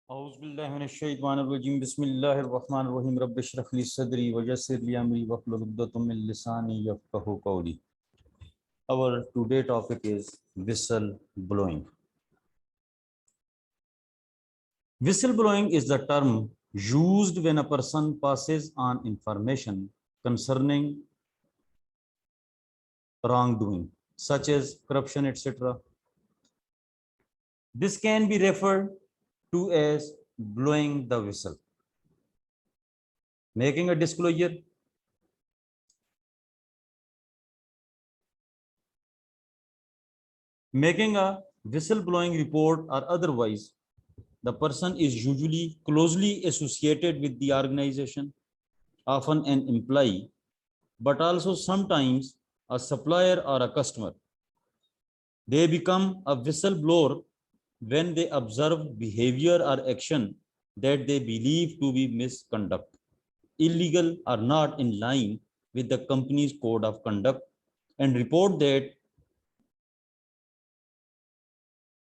औज़ुबिल्लाहिमिनश्शैतानिर्रजीम बिस्मिल्लाहिर्रहमानिर्रहीम रब्बिश रह ली सदरी वयस्सिर ली अमरी वहलुल उक़दतम मिन लिसानी यफ़क़हू क़ौली। Our today topic is whistle blowing. Whistle blowing is the term used when a person passes on information concerning wrongdoing, such as corruption, etc. This can be referred to as blowing the whistle, making a disclosure, making a whistleblowing report, or otherwise. The person is usually closely associated with the organization, often an employee, but also sometimes a supplier or a customer. They become a whistleblower when they observe behavior or action that they believe to be misconduct, illegal, or not in line with the company's code of conduct, and report that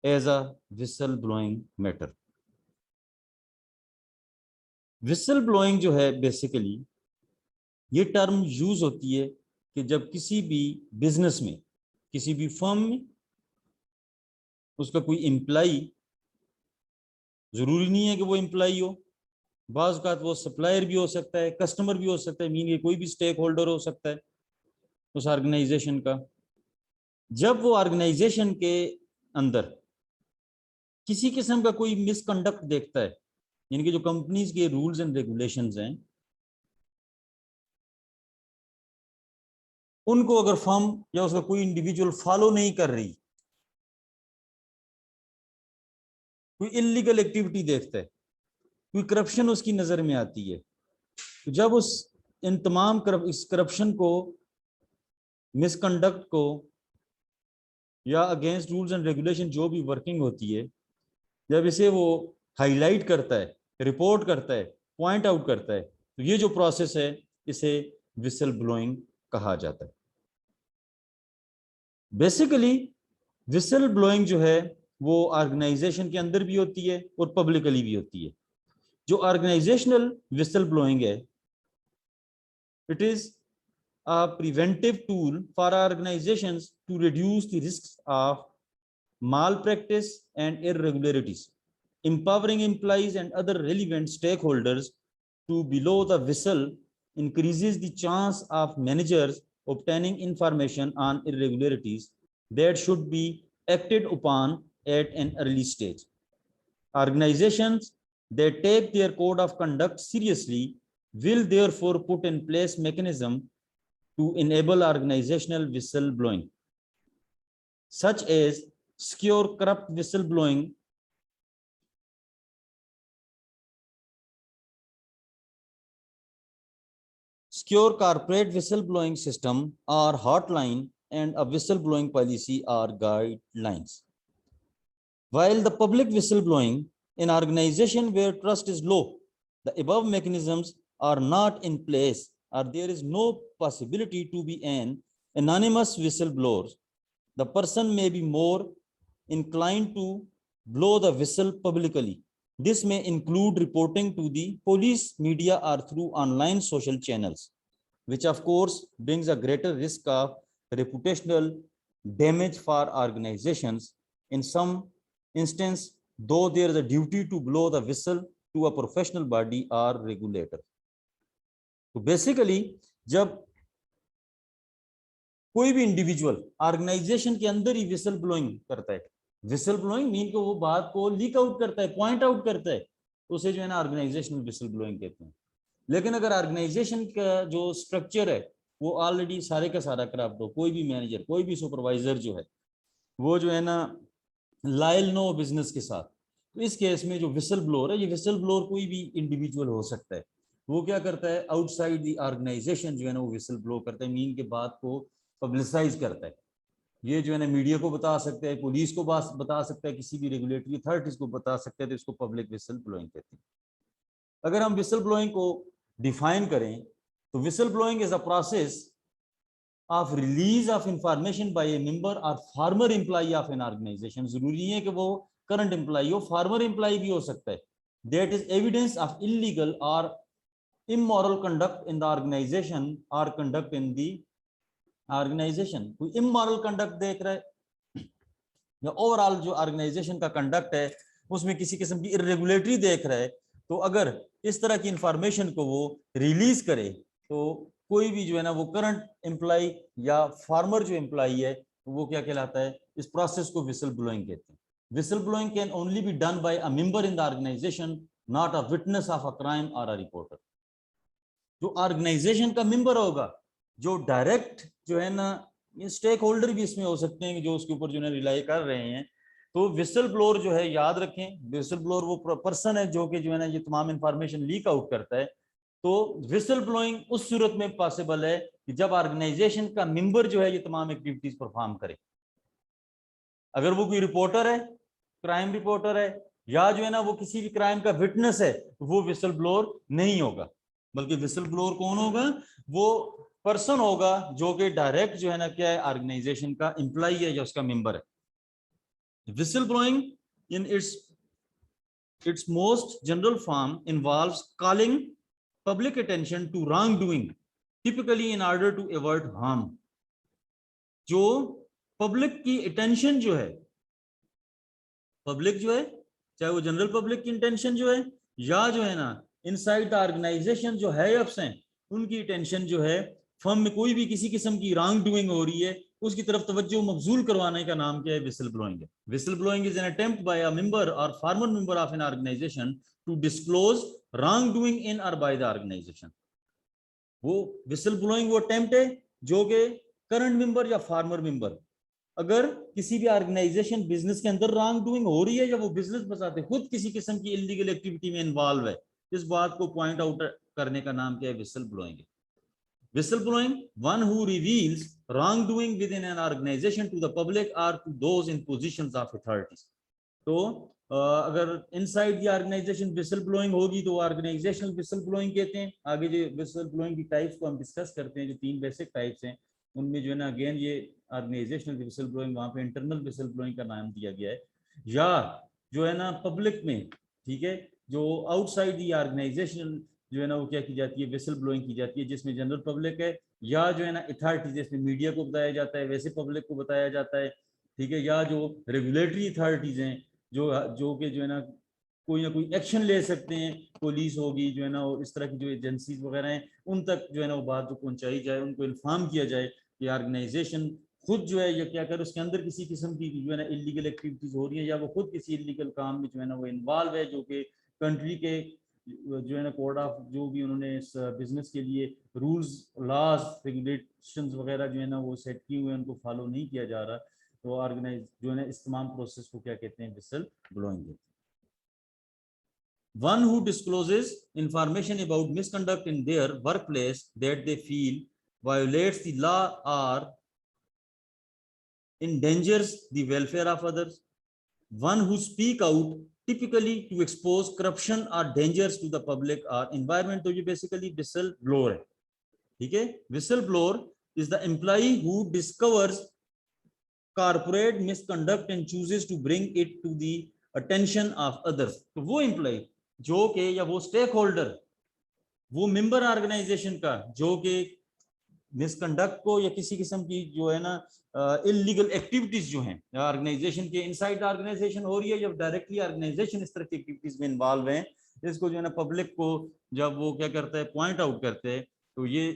as a whistleblowing matter. Whistle blowing जो है basically ये term use होती है कि जब किसी भी business में, किसी भी फर्म में उसका कोई एम्प्लॉई, जरूरी नहीं है कि वो एम्प्लॉई हो, बाज़ औक़ात वो सप्लायर भी हो सकता है, कस्टमर भी हो सकता है, मीन ये कोई भी स्टेक होल्डर हो सकता है उस ऑर्गेनाइजेशन का। जब वो ऑर्गेनाइजेशन के अंदर किसी किस्म का कोई मिसकंडक्ट देखता है, यानी कि जो कंपनीज के रूल्स एंड रेगुलेशंस हैं उनको अगर फर्म या उसका कोई इंडिविजुअल फॉलो नहीं कर रही, कोई इलीगल एक्टिविटी देखता है, कोई करप्शन उसकी नजर में आती है, तो जब उस इन तमाम इस करप्शन को, मिसकंडक्ट को या अगेंस्ट रूल्स एंड रेगुलेशन जो भी वर्किंग होती है, जब इसे वो हाईलाइट करता है, रिपोर्ट करता है, पॉइंट आउट करता है, तो ये जो प्रोसेस है इसे विसल ब्लोइंग कहा जाता है। बेसिकली विसल ब्लोइंग जो है वो ऑर्गेनाइजेशन के अंदर भी होती है और पब्लिकली भी होती है। जो ऑर्गेनाइजेशनल विसल ब्लोइंग है, it is a preventive tool for organizations to reduce the risks of malpractice and irregularities, empowering employees and other relevant stakeholders to blow the whistle increases the chance of managers obtaining information on irregularities that should be acted upon at an early stage. Organizations that take their code of conduct seriously will therefore put in place mechanisms to enable organizational whistleblowing, such as secure corrupt whistleblowing, secure corporate whistleblowing system or hotline, and a whistleblowing policy or guidelines. While the public whistleblowing in organization where trust is low, the above mechanisms are not in place or there is no possibility to be an anonymous whistleblower, the person may be more inclined to blow the whistle publicly. This may include reporting to the police, media, or through online social channels, which of course brings a greater risk of reputational damage for organizations. In some instance, though there is a duty to blow the whistle to a professional body or regulator. तो basically जब कोई भी individual organisation के अंदर ही whistle blowing करता है, whistle blowing mean को वो बात को लीक आउट करता है, पॉइंट आउट करता है, उसे जो है ना ऑर्गेनाइजेशनल विसल ब्लोइंग कहते हैं। लेकिन अगर ऑर्गेनाइजेशन का जो स्ट्रक्चर है वो ऑलरेडी सारे का सारा करप्ट हो, कोई भी मैनेजर, कोई भी सुपरवाइजर जो है वो जो है ना लायल नो बिजनेस के साथ, तो इस केस में जो विसल ब्लोअर है, ये विसल ब्लोअर कोई भी इंडिविजुअल हो सकता है। वो क्या करता है, आउटसाइड दी ऑर्गेनाइजेशन जो है ना वो विसल ब्लो करता है, मीन के बात को पब्लिसाइज करता है। ये जो है ना मीडिया को बता सकता है, पुलिस को बता सकता है, किसी भी रेगुलेटरी अथॉरिटीज को बता सकता है, तो इसको पब्लिक विसल ब्लोइंग कहते हैं। अगर हम विसल ब्लोइंग को डिफाइन करें तो whistle blowing is a process of release of information by a member or former employee of an organization. जरूरी है कि वो करंट एम्प्लॉई हो, फार्मर एम्प्लॉई भी हो सकता है, that is evidence of illegal or immoral conduct in the organization or conduct in the organization. कोई immoral conduct देख रहा है या ओवरऑल जो ऑर्गेनाइजेशन का कंडक्ट है उसमें किसी किस्म की इरेगुलेटरी देख रहा है, तो अगर इस तरह की इंफॉर्मेशन को वो रिलीज करे तो कोई भी जो है ना वो करंट एम्प्लॉय या फार्मर जो एम्प्लॉय है वो क्या कहलाता है, इस प्रोसेस को विसल ब्लोइंग कहते हैं. Whistle blowing can only be done by a member in the organisation, not a witness of a crime और अ रिपोर्टर. जो ऑर्गेनाइजेशन का मेंबर होगा, जो डायरेक्ट जो है ना, स्टेक होल्डर भी इसमें हो सकते हैं जो उसके ऊपर जो है रिलाई कर रहे हैं. तो विसल ब्लोअर जो है, याद रखें, विसल ब्लोअर वो पर्सन है जो कि जो है ना ये तमाम इंफॉर्मेशन लीक आउट करता है. तो विसल ब्लोइंग उस सूरत में पॉसिबल है कि जब ऑर्गेनाइजेशन का मेंबर जो है ये तमाम एक्टिविटीज परफॉर्म करे. अगर वो कोई रिपोर्टर है, क्राइम रिपोर्टर है, या जो है ना वो किसी भी क्राइम का विटनेस है, वो विसल ब्लोअर नहीं होगा. बल्कि विसल ब्लोअर कौन होगा, वो पर्सन होगा जो कि डायरेक्ट जो है ना क्या है, ऑर्गेनाइजेशन का एम्प्लॉय है या उसका मेंबर है. Whistle blowing in its most general form involves calling public attention to wrongdoing, typically in order to avoid harm. जो पब्लिक की अटेंशन जो है, पब्लिक जो है चाहे वो जनरल पब्लिक की इंटेंशन जो है या जो है ना इनसाइड द ऑर्गेनाइजेशन जो है हैं उनकी टेंशन जो है, फर्म में कोई भी किसी किस्म की रॉन्ग डूइंग हो रही है उसकी तरफ तवज्जो मबजूल करवाने का नाम क्या है, विसल ब्लोइंग है. Whistle blowing is an attempt by a member और former member of an organization to disclose wrong doing in or by the organization. वो विसल ब्लोइंग वो अटेम्प्ट है जो कि करंट मेंबर या फार्मर मेंबर, अगर किसी भी ऑर्गेनाइजेशन बिजनेस के अंदर रॉन्ग डूइंग हो रही है या वो बिजनेस बसाते खुद किसी किस्म की इलीगल एक्टिविटी में इन्वॉल्व है, इस बात को पॉइंट आउट करने का नाम क्या है, whistle blowing. Whistle blowing one who reveals wrong doing within an organization to the public or to those in positions of authorities. तो अगर inside the organization whistle blowing होगी तो ऑर्गेनाइजेशनल विसल ब्लोइंग कहते हैं. आगे जो whistle blowing की types को हम डिस्कस करते हैं, जो 3 बेसिक टाइप्स हैं उनमें जो है ना अगेन ये ऑर्गेनाइजेशनल विसल ब्लोइंग, वहां पे इंटरनल विसल ब्लोइंग का नाम दिया गया है, या जो है ना पब्लिक में, ठीक है, जो आउटसाइड दी ऑर्गेनाइजेशन जो है ना वो क्या की जाती है, विसल ब्लोइंग की जाती है, जिसमें जनरल पब्लिक है या जो है ना अथॉरिटी, जिसमें मीडिया को बताया जाता है वैसे पब्लिक को बताया जाता है, ठीक है, या जो रेगुलेटरी अथॉरिटीज हैं जो जो कि जो है ना कोई एक्शन ले सकते हैं, पुलिस होगी जो है ना, और इस तरह की जो एजेंसीज वगैरह हैं उन तक जो है ना वो बात जो पहुंचाई जाए, उनको इन्फॉर्म किया जाए कि ऑर्गेनाइजेशन खुद जो है या क्या करे, उसके अंदर किसी किस्म की जो है ना इलीगल एक्टिविटीज हो रही है या वो खुद किसी इलीगल काम में जो है ना वो इन्वॉल्व है, जो कि कंट्री के जो है ना कोड ऑफ जो भी उन्होंने इस बिजनेस के लिए रूल्स लॉज रेगुलेशंस वगैरह जो है ना वो सेट किए हुए हैं उनको फॉलो नहीं किया जा रहा, तो ऑर्गेनाइज जो है ना इस तमाम प्रोसेस को क्या कहते हैं, विसल ब्लोइंग कहते हैं. One who discloses information about misconduct in their workplace that they feel violates the law or endangers the welfare of others. One who speak out typically to expose corruption or dangers to the public or environment. तो ये basically whistleblower है, ठीक है. Whistleblower is the employee who discovers corporate misconduct and chooses to bring it to the attention of others. तो वो employ जो के या वो स्टेक होल्डर, वो मेंबर ऑर्गेनाइजेशन का जो कि मिसकंडक्ट को या किसी किस्म की जो है ना इलीगल एक्टिविटीज जो हैं ऑर्गेनाइजेशन के इनसाइड ऑर्गेनाइजेशन हो रही है या डायरेक्टली ऑर्गेनाइजेशन इस तरह की एक्टिविटीज में इन्वॉल्व हैं, इसको जो है ना पब्लिक को जब वो क्या करता है, पॉइंट आउट करते हैं, तो ये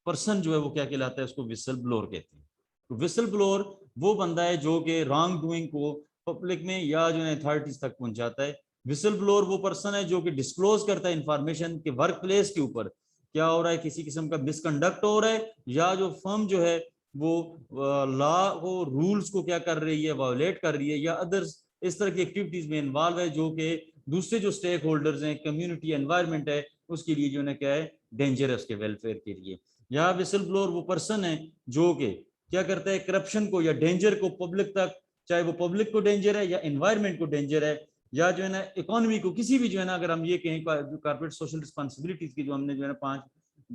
पर्सन जो है वो क्या कहलाता है, उसको विसल ब्लोअर कहते हैं. तो विसल ब्लोअर वो बंदा है जो कि रॉन्ग डूइंग को पब्लिक में या जो है अथॉरिटीज तक पहुंचाता है. विसल ब्लोअर वो पर्सन है जो कि डिस्क्लोज करता है इंफॉर्मेशन के वर्क प्लेस के ऊपर क्या हो रहा है, किसी किस्म का मिसकंडक्ट हो रहा है या जो फर्म जो है वो लॉ को रूल्स को क्या कर रही है, वायोलेट कर रही है, या अदर्स इस तरह की एक्टिविटीज में इन्वॉल्व है जो कि दूसरे जो स्टेक होल्डर्स हैं, कम्युनिटी एनवायरनमेंट है, उसके लिए जो है क्या है, डेंजर है उसके वेलफेयर के लिए. या विसल ब्लोअर वो पर्सन है जो कि क्या करता है, करप्शन को या डेंजर को पब्लिक तक, चाहे वो पब्लिक को डेंजर है या एनवायरमेंट को डेंजर है या जो है ना इकोनॉमी को, किसी भी जो है ना, अगर हम ये कहें कॉर्पोरेट सोशल रिस्पांसिबिलिटीज की जो हमने जो है ना 5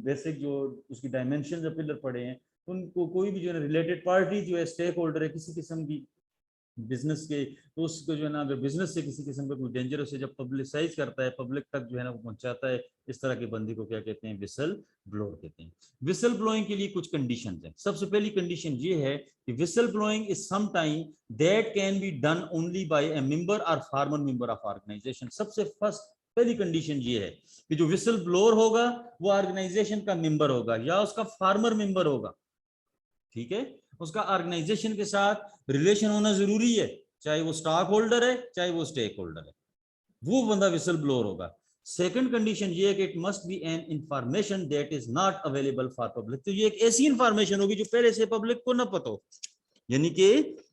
बेसिक जो उसकी डायमेंशन जो पिलर पड़े हैं, उनको कोई भी जो है रिलेटेड पार्टी जो है स्टेक होल्डर है किसी किस्म की, बिजनेस के, तो उसको जो है ना अगर बिजनेस से किसी किस्म का कोई डेंजरस है, जब पब्लिसाइज करता है, पब्लिक तक जो है ना वो पहुंचाता है, इस तरह के बंदी को क्या कहते हैं, विसल ब्लोअर कहते हैं। विसल ब्लोइंग के लिए कुछ कंडीशंस हैं। सबसे पहली कंडीशन ये है कि whistle blowing is some time that can be done only by a member और फॉर्मर मेंबर ऑफ ऑर्गेनाइजेशन। सबसे फर्स्ट पहली कंडीशन ये है कि जो विसल ब्लोअर होगा वो ऑर्गेनाइजेशन का मेंबर होगा या उसका फार्मर मेंबर होगा, ठीक है, उसका ऑर्गेनाइजेशन के साथ रिलेशन होना जरूरी है, चाहे वो स्टॉक होल्डर है चाहे वो स्टेक होल्डर है, वो बंदा विसल ब्लोअर होगा। सेकंड कंडीशन ये है कि it must be an information that is not available for public. तो ये एक ऐसी इंफॉर्मेशन होगी जो पहले से पब्लिक को ना पता हो, यानी कि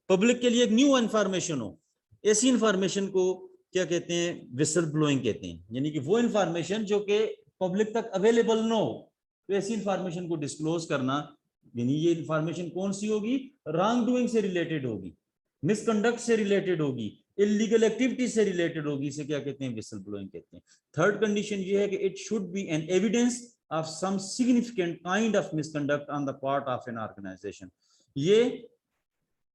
पब्लिक के लिए एक न्यू इंफॉर्मेशन हो। ऐसी इंफॉर्मेशन को क्या कहते हैं, विसल ब्लोइंग कहते हैं, यानी कि वो इंफॉर्मेशन जो कि पब्लिक तक अवेलेबल ना हो, तो ऐसी इंफॉर्मेशन को डिस्क्लोज करना, यानी ये इंफॉर्मेशन कौन सी होगी, रॉन्ग डूइंग से रिलेटेड होगी, मिसकंडक्ट से रिलेटेड होगी, इलीगल एक्टिविटी से रिलेटेड होगी, इसे क्या कहते हैं, विसल ब्लोइंग कहते हैं। थर्ड कंडीशन ये है कि it should be an evidence of some significant kind of misconduct on the part of an organisation. ये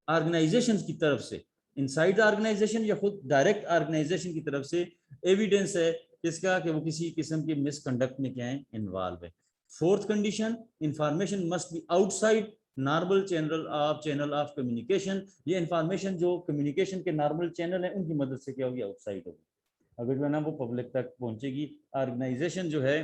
ऑर्गेनाइजेशन की तरफ से, इनसाइड ऑर्गेनाइजेशन या खुद डायरेक्ट ऑर्गेनाइजेशन की तरफ से एविडेंस है किसका, कि वो किसी किस्म के मिसकंडक्ट में क्या है, इन्वॉल्व है। Fourth condition, information must be outside normal channel of communication. ये इंफॉर्मेशन जो कम्युनिकेशन के नॉर्मल चैनल है उनकी मदद से क्या होगी, आउटसाइड होगी। अगर जो है ना वो पब्लिक तक पहुंचेगी, ऑर्गेनाइजेशन जो है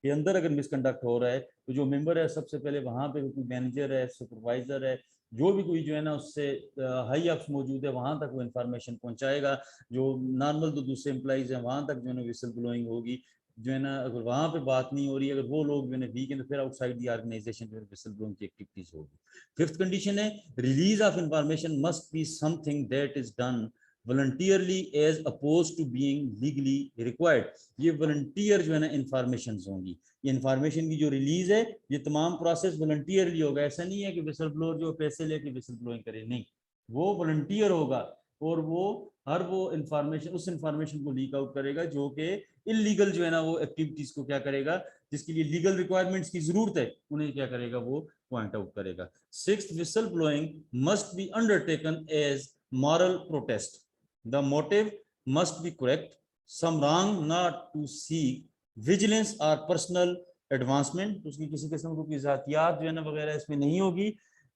के अंदर अगर मिसकंडक्ट हो रहा है तो जो मेंबर है सबसे पहले वहां पे कोई मैनेजर है, सुपरवाइजर है, जो भी कोई जो है ना उससे हाई अप्स मौजूद है, वहां तक वो इन्फॉर्मेशन पहुंचाएगा। जो नॉर्मल तो दूसरे एम्प्लॉइज हैं वहां तक जो है ना विसल ब्लोइंग होगी। जो है ना अगर वहां पे बात नहीं हो रही, अगर वो लोग जो है ना वीक है, तो फिर आउटसाइड दी ऑर्गेनाइजेशन जो है विसल ब्लोइंग की एक्टिविटीज होगी। फिफ्थ कंडीशन है, release of information must be something that is done voluntarily as opposed to being legally required। ये वॉलंटियर जो है ना इंफॉर्मेशन होंगी, ये इंफॉर्मेशन की जो रिलीज है ये तमाम प्रोसेस वॉलंटियरली होगा। ऐसा नहीं है कि विसल ब्लोअर जो पैसे लेके विसल ब्लोइंग करे, नहीं, वो वॉलंटियर होगा और वो हर वो इंफॉर्मेशन, उस इंफॉर्मेशन को लीक आउट करेगा जो कि इलीगल जो है ना वो एक्टिविटीज को क्या करेगा, जिसके लिए लीगल रिक्वायरमेंट्स की जरूरत है, उन्हें क्या करेगा, वो पॉइंट आउट करेगा। Sixth, whistle blowing must be undertaken as moral protest. The motive must be correct, some wrong not to seek vigilance or personal advancement। उसकी किसी किस्म की जातियात जो है ना वगैरह इसमें नहीं होगी,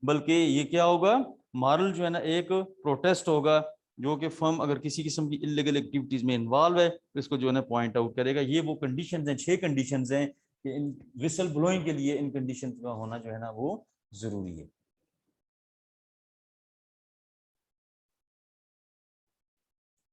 बल्कि ये क्या होगा, मॉरल जो है ना एक प्रोटेस्ट होगा, जो कि फर्म अगर किसी किस्म की इलीगल एक्टिविटीज में इन्वॉल्व है तो इसको जो है ना पॉइंट आउट करेगा। ये वो कंडीशंस हैं, 6 कंडीशंस हैं कि इन विसल ब्लोइंग के लिए इन कंडीशंस का होना जो है ना वो जरूरी है।